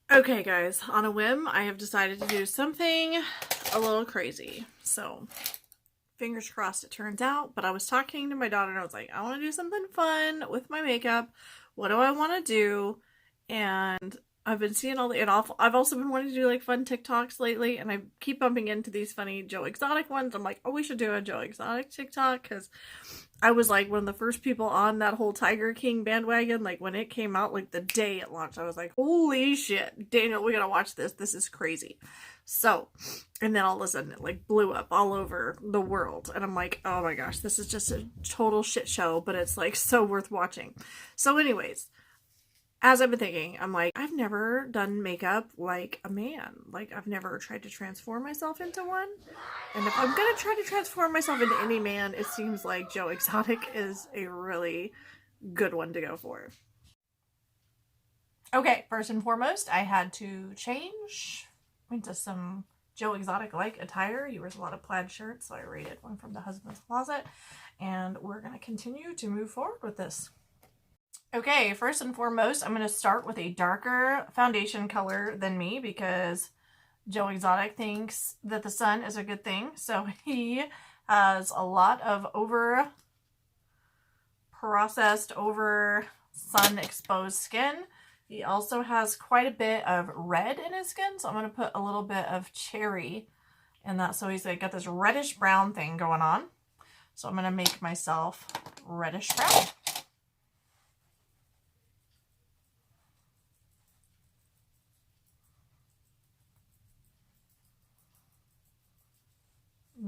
Okay guys, on a whim, I have decided to do something a little crazy. So, fingers crossed it turns out, but I was talking to my daughter and I was like, I want to do something fun with my makeup. What do I want to do? And I've been seeing all the, and I've also been wanting to do like fun TikToks lately, and I keep bumping into these funny Joe Exotic ones. I'm like, oh, we should do a Joe Exotic TikTok because I was like one of the first people on that whole Tiger King bandwagon. Like when it came out, like the day it launched, I was like, holy shit, Daniel, we gotta watch this. This is crazy. So, and then all of a sudden it like blew up all over the world. And I'm like, oh my gosh, this is just a total shit show, but it's like so worth watching. So, anyways, as I've been thinking, I'm like, I've never done makeup like a man. Like, I've never tried to transform myself into one. And if I'm gonna try to transform myself into any man, it seems like Joe Exotic is a really good one to go for. Okay, first and foremost, I had to change into some Joe Exotic like attire. He wears a lot of plaid shirts, so I raided one from the husband's closet. And we're gonna continue to move forward with this. Okay, first and foremost, I'm going to start with a darker foundation color than me because Joe Exotic thinks that the sun is a good thing. So he has a lot of over processed, over sun exposed skin. He also has quite a bit of red in his skin. So I'm going to put a little bit of cherry in that. So he's got this reddish brown thing going on. So I'm going to make myself reddish brown.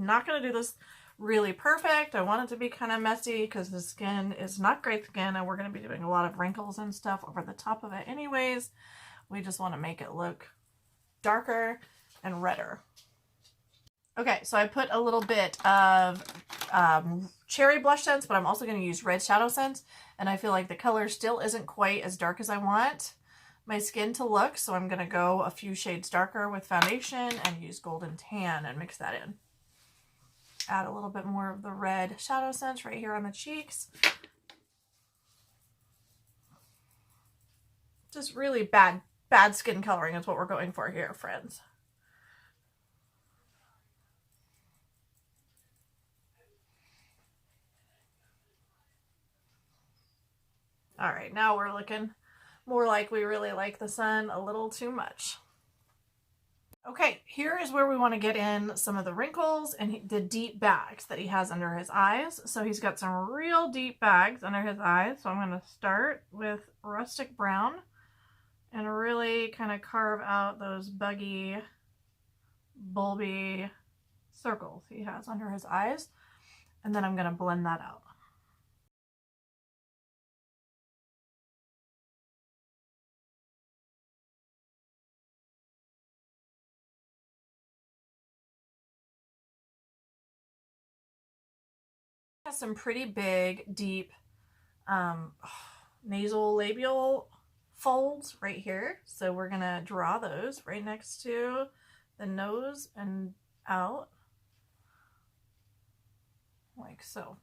Not going to do this really perfect. I want it to be kind of messy because the skin is not great skin and we're going to be doing a lot of wrinkles and stuff over the top of it anyways. We just want to make it look darker and redder. Okay, so I put a little bit of cherry blush scents, but I'm also going to use red shadow scents, and I feel like the color still isn't quite as dark as I want my skin to look, so I'm going to go a few shades darker with foundation and use golden tan and mix that in. Add a little bit more of the red shadow scents right here on the cheeks. Just really bad skin coloring is what we're going for here, friends. All right, now we're looking more like we really like the sun a little too much. Okay, here is where we want to get in some of the wrinkles and the deep bags that he has under his eyes. So he's got some real deep bags under his eyes. So I'm going to start with rustic brown and really kind of carve out those buggy, bulby circles he has under his eyes. And then I'm going to blend that out. Has some pretty big, deep nasal labial folds right here. So we're going to draw those right next to the nose and out like so.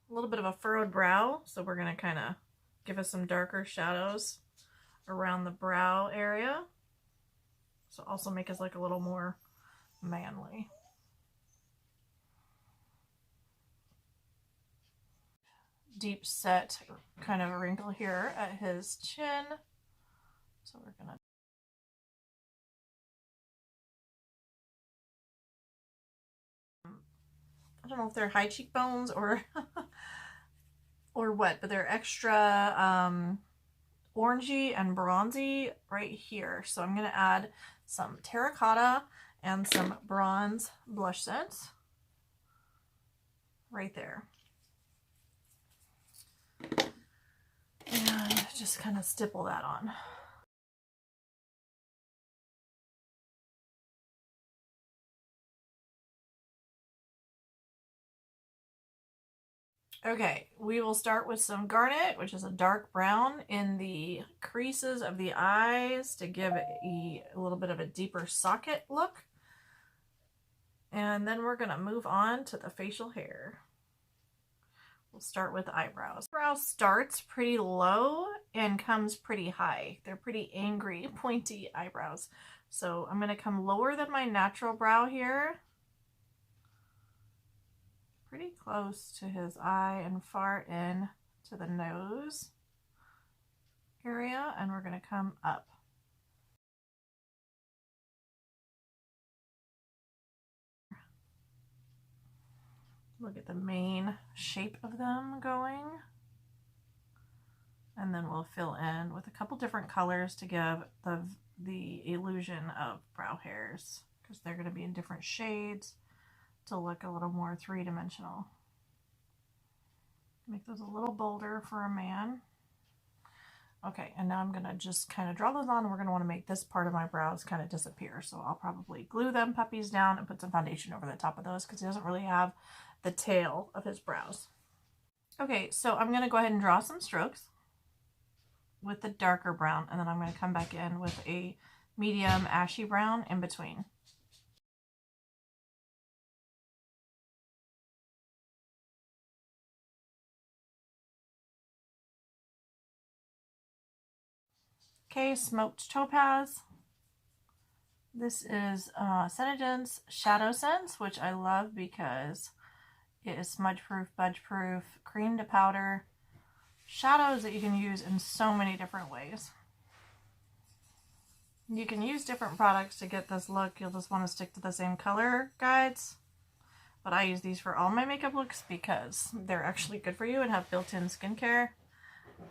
A little bit of a furrowed brow, so we're going to kind of give us some darker shadows around the brow area. So also make us look a little more manly. Deep set kind of a wrinkle here at his chin. So we're going to I don't know if they're high cheekbones or or what, but they're extra orangey and bronzy right here. So I'm going to add some terracotta and some bronze blush scents right there. And just kind of stipple that on. Okay, we will start with some garnet, which is a dark brown, in the creases of the eyes to give it a little bit of a deeper socket look. And then we're going to move on to the facial hair. We'll start with eyebrows. Eyebrow starts pretty low and comes pretty high. They're pretty angry, pointy eyebrows. So I'm going to come lower than my natural brow here. Pretty close to his eye and far in to the nose area, and we're going to come up. Look at the main shape of them going. And then we'll fill in with a couple different colors to give the illusion of brow hairs, because they're going to be in different shades to look a little more three-dimensional. Make those a little bolder for a man. Okay, and now I'm going to just kind of draw those on, and we're going to want to make this part of my brows kind of disappear. So I'll probably glue them puppies down and put some foundation over the top of those, because he doesn't really have the tail of his brows. Okay, so I'm going to go ahead and draw some strokes with the darker brown, and then I'm going to come back in with a medium ashy brown in between. Okay, smoked topaz. This is SeneGence Shadow Sense, which I love because it is smudge proof, budge proof, cream to powder. Shadows that you can use in so many different ways. You can use different products to get this look. You'll just want to stick to the same color guides. But I use these for all my makeup looks because they're actually good for you and have built-in skincare.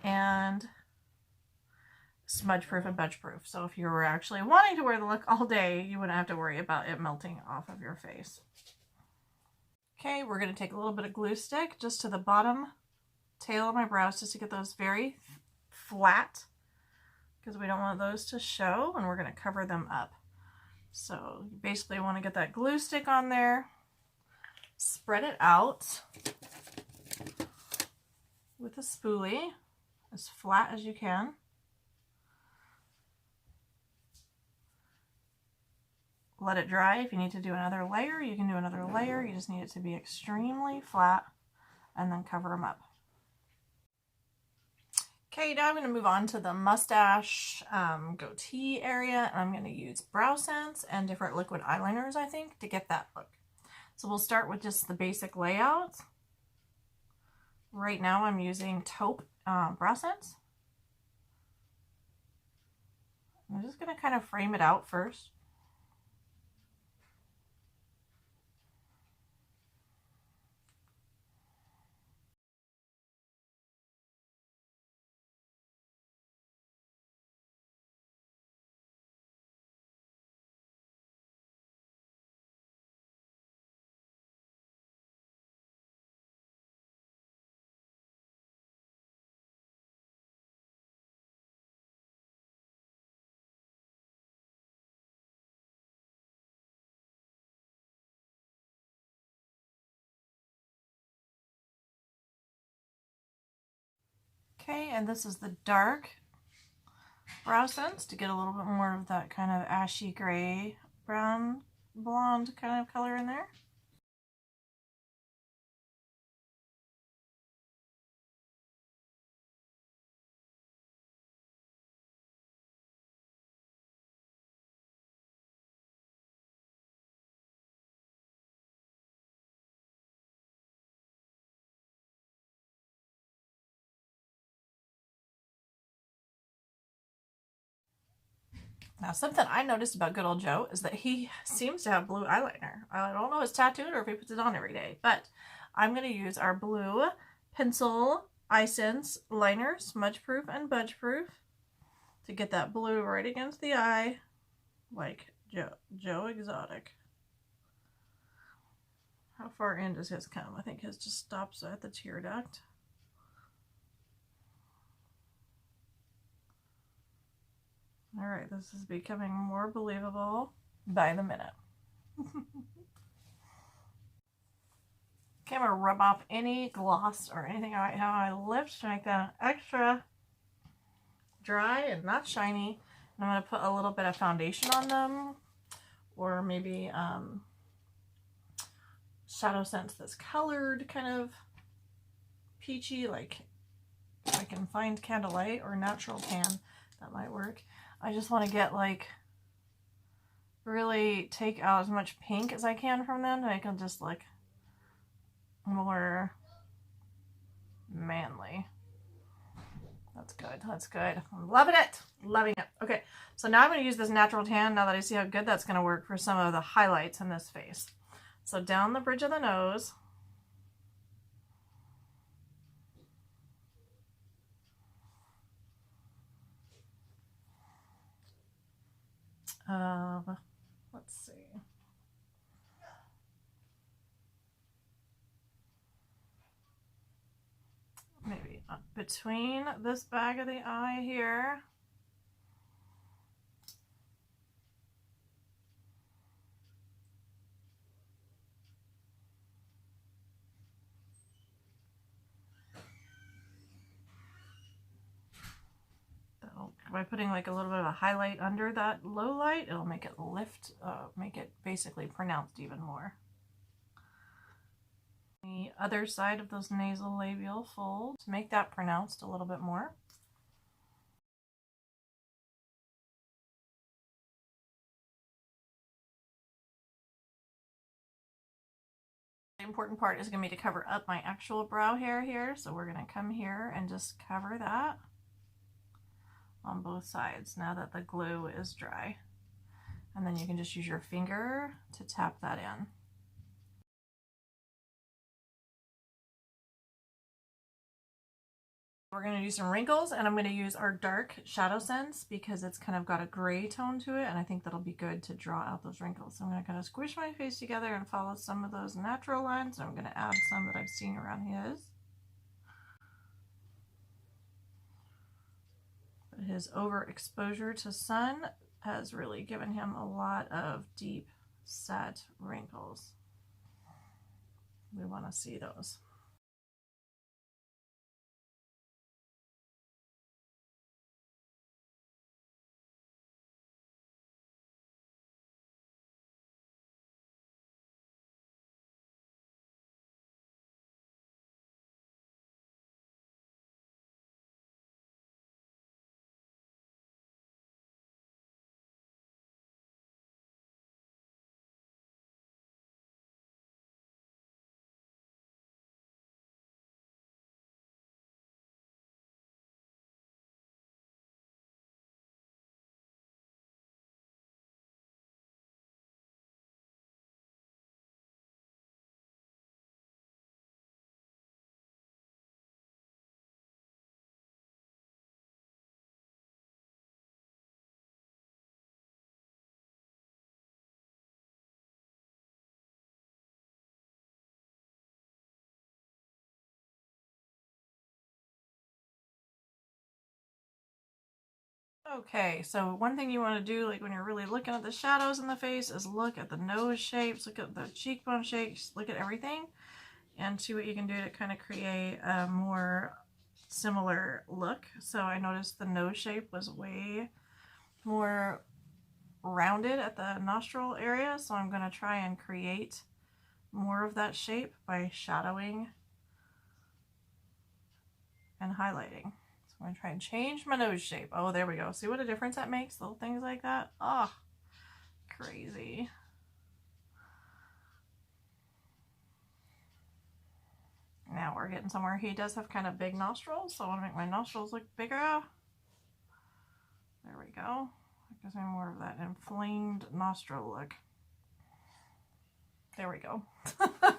And smudge proof and budge proof. So if you were actually wanting to wear the look all day, you wouldn't have to worry about it melting off of your face. Okay, we're going to take a little bit of glue stick just to the bottom tail of my brows just to get those very flat, because we don't want those to show, and we're going to cover them up. So you basically want to get that glue stick on there, spread it out with a spoolie as flat as you can. Let it dry. If you need to do another layer, you can do another layer. You just need it to be extremely flat, and then cover them up. Okay, now I'm going to move on to the mustache goatee area, and I'm going to use Brow Sense and different liquid eyeliners, I think, to get that look. So we'll start with just the basic layout. Right now I'm using taupe Brow Sense. I'm just going to kind of frame it out first. Okay, and this is the dark Brow Sense to get a little bit more of that kind of ashy gray, brown, blonde kind of color in there. Now, something I noticed about good old Joe is that he seems to have blue eyeliner. I don't know if it's tattooed or if he puts it on every day, but I'm going to use our blue pencil Eye Sense liner, smudge proof and budge proof, to get that blue right against the eye, like Joe Exotic. How far in does his come? I think his just stops at the tear duct. All right, this is becoming more believable by the minute. Okay, I'm going to rub off any gloss or anything I might have on my lips to make them extra dry and not shiny. And I'm going to put a little bit of foundation on them, or maybe SeneGence that's colored kind of peachy, like if I can find Candlelight or Natural Tan, that might work. I just want to get like really take out as much pink as I can from them to make them just look more manly. That's good. That's good. I'm loving it. Loving it. Okay, so now I'm going to use this Natural Tan now that I see how good that's going to work for some of the highlights in this face. So down the bridge of the nose. Let's see. Maybe up between this bag of the eye here. By putting like a little bit of a highlight under that low light, it'll make it lift, make it basically pronounced even more. The other side of those nasal labial folds, make that pronounced a little bit more. The important part is going to be to cover up my actual brow hair here, so we're going to come here and just cover that on both sides now that the glue is dry. And then you can just use your finger to tap that in. We're going to do some wrinkles, and I'm going to use our dark SeneGence because it's kind of got a gray tone to it, and I think that'll be good to draw out those wrinkles. So I'm going to kind of squish my face together and follow some of those natural lines. I'm going to add some that I've seen around his. But his overexposure to sun has really given him a lot of deep set wrinkles. We want to see those. Okay, so one thing you want to do, like when you're really looking at the shadows in the face, is look at the nose shapes, look at the cheekbone shapes, look at everything, and see what you can do to kind of create a more similar look. So I noticed the nose shape was way more rounded at the nostril area, so I'm going to try and create more of that shape by shadowing and highlighting. So I'm going to try and change my nose shape. Oh, there we go. See what a difference that makes? Little things like that. Oh, crazy. Now we're getting somewhere. He does have kind of big nostrils, so I want to make my nostrils look bigger. There we go. That gives me more of that inflamed nostril look. There we go.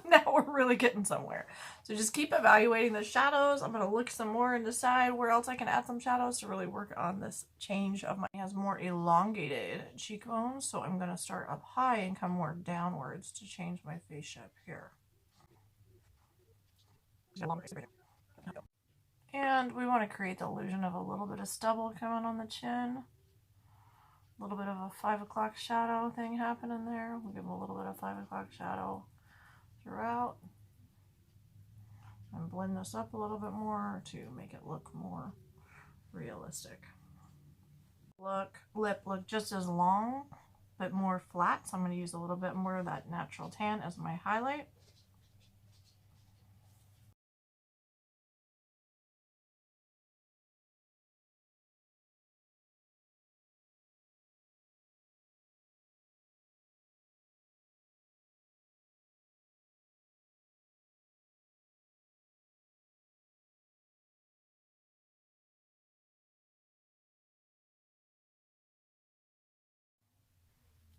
Now we're really getting somewhere. So just keep evaluating the shadows. I'm going to look some more and decide where else I can add some shadows to really work on this change of my, has more elongated cheekbones. So I'm going to start up high and come more downwards to change my face shape here. And we want to create the illusion of a little bit of stubble coming on the chin. A little bit of a 5 o'clock shadow thing happening there. We'll give him a little bit of 5 o'clock shadow throughout. and blend this up a little bit more to make it look more realistic. Lip look just as long, but more flat. So I'm going to use a little bit more of that natural tan as my highlight.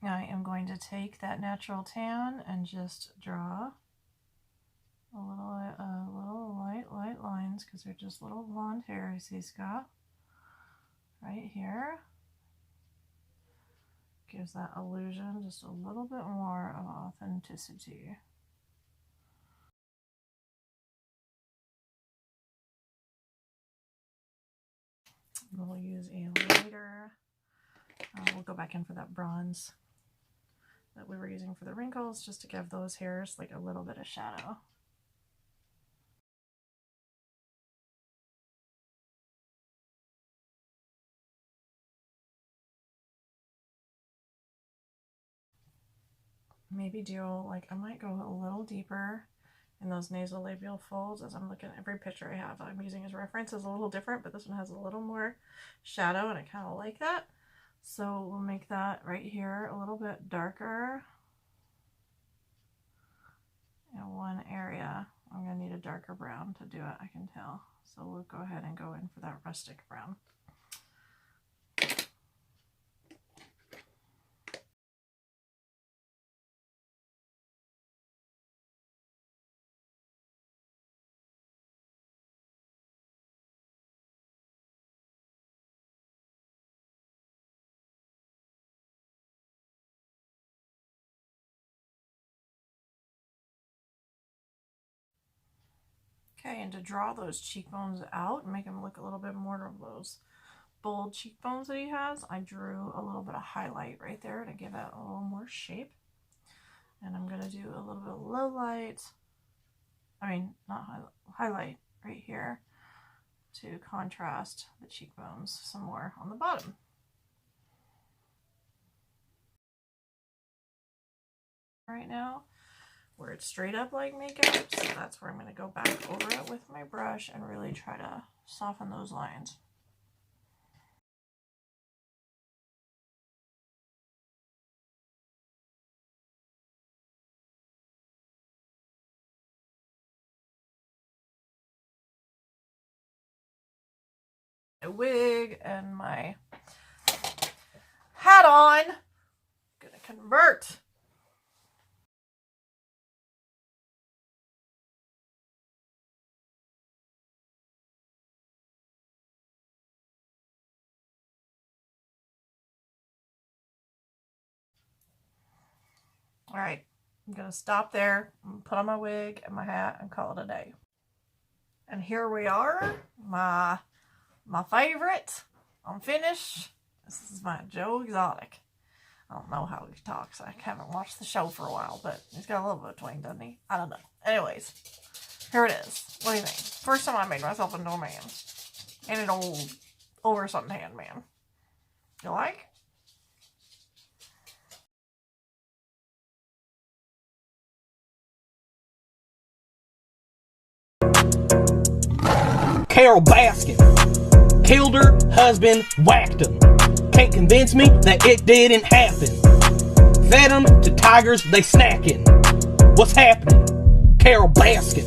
I am going to take that natural tan and just draw a little light lines, because they're just little blonde hairs he's got right here. Gives that illusion just a little bit more of authenticity. We'll use a lighter, we'll go back in for that bronze that we were using for the wrinkles, just to give those hairs like a little bit of shadow. Maybe do, like, I might go a little deeper in those nasolabial folds. As I'm looking at every picture I have I'm using as reference is a little different, but this one has a little more shadow and I kind of like that. So we'll make that right here a little bit darker. In one area, I'm going to need a darker brown to do it, I can tell. So we'll go ahead and go in for that rustic brown. Okay, and to draw those cheekbones out and make them look a little bit more of those bold cheekbones that he has, I drew a little bit of highlight right there to give it a little more shape. And I'm going to do a little bit of low light, highlight right here to contrast the cheekbones some more on the bottom. Right now, where it's straight up like makeup, so that's where I'm going to go back over it with my brush and really try to soften those lines. A wig and my hat on. I'm gonna convert. All right, I'm gonna stop there, put on my wig and my hat and call it a day. And here we are, my favorite. I'm finished. This is my Joe Exotic. I don't know how he talks. I haven't watched the show for a while, but he's got a little bit of twang, doesn't he? I don't know. Anyways, here it is. What do you think? First time I made myself into a man. And an old, over suntan man. You like? Carol Baskin killed her husband, whacked him. Can't convince me that it didn't happen. Fed them to tigers, they snacking. What's happening? Carol Baskin.